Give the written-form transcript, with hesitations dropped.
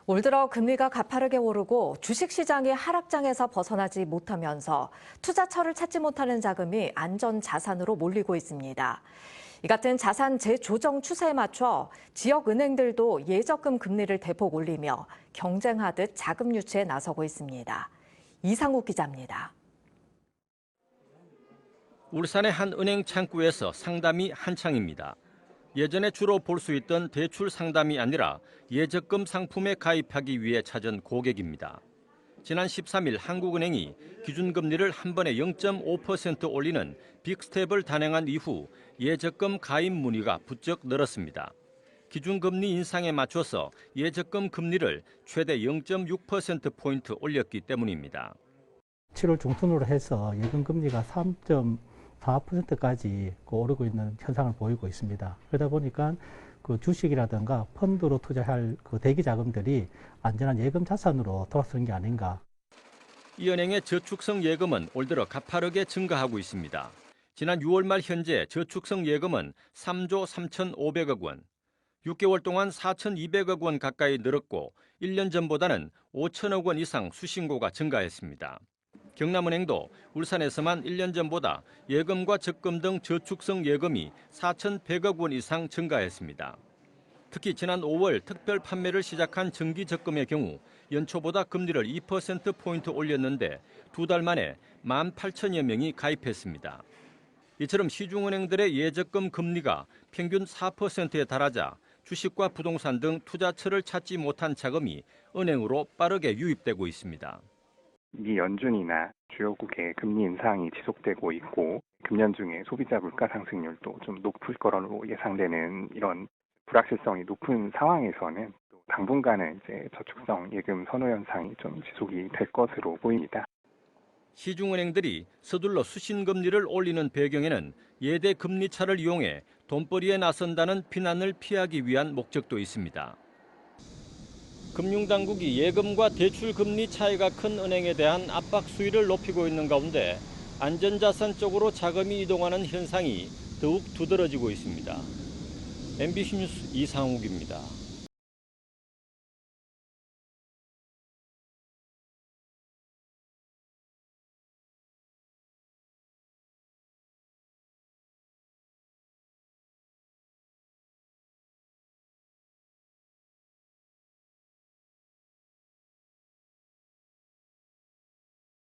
올 들어 금리가 가파르게 오르고 주식시장이 하락장에서 벗어나지 못하면서 투자처를 찾지 못하는 자금이 안전자산으로 몰리고 있습니다. 이 같은 자산 재조정 추세에 맞춰 지역은행들도 예적금 금리를 대폭 올리며 경쟁하듯 자금 유치에 나서고 있습니다. 이상욱 기자입니다. 울산의 한 은행 창구에서 상담이 한창입니다. 예전에 주로 볼 수 있던 대출 상담이 아니라 예적금 상품에 가입하기 위해 찾은 고객입니다. 지난 13일 한국은행이 기준금리를 한 번에 0.5% 올리는 빅스텝을 단행한 이후 예적금 가입 문의가 부쩍 늘었습니다. 기준금리 인상에 맞춰서 예적금 금리를 최대 0.6%포인트 올렸기 때문입니다. 7월 중순으로 해서 예금 금리가 3.4%까지 오르고 있는 현상을 보이고 있습니다. 그러다 보니까 그 주식이라든가 펀드로 투자할 그 대기 자금들이 안전한 예금 자산으로 돌아서는 게 아닌가. 이 은행의 저축성 예금은 올 들어 가파르게 증가하고 있습니다. 지난 6월 말 현재 저축성 예금은 3조 3,500억 원, 6개월 동안 4,200억 원 가까이 늘었고 1년 전보다는 5천억 원 이상 수신고가 증가했습니다. 경남은행도 울산에서만 1년 전보다 예금과 적금 등 저축성 예금이 4,100억 원 이상 증가했습니다. 특히 지난 5월 특별 판매를 시작한 정기적금의 경우 연초보다 금리를 2%포인트 올렸는데 두 달 만에 18,000여 명이 가입했습니다. 이처럼 시중은행들의 예적금 금리가 평균 4%에 달하자 주식과 부동산 등 투자처를 찾지 못한 자금이 은행으로 빠르게 유입되고 있습니다. 미 연준이나 주요국의 금리 인상이 지속되고 있고 금년 중에 소비자 물가 상승률도 좀 높을 거로 예상되는 이런 불확실성이 높은 상황에서는 당분간은 이제 저축성 예금 선호 현상이 좀 지속이 될 것으로 보입니다. 시중은행들이 서둘러 수신금리를 올리는 배경에는 예대 금리차를 이용해 돈벌이에 나선다는 비난을 피하기 위한 목적도 있습니다. 금융당국이 예금과 대출 금리 차이가 큰 은행에 대한 압박 수위를 높이고 있는 가운데 안전자산 쪽으로 자금이 이동하는 현상이 더욱 두드러지고 있습니다. MBC 뉴스 이상욱입니다.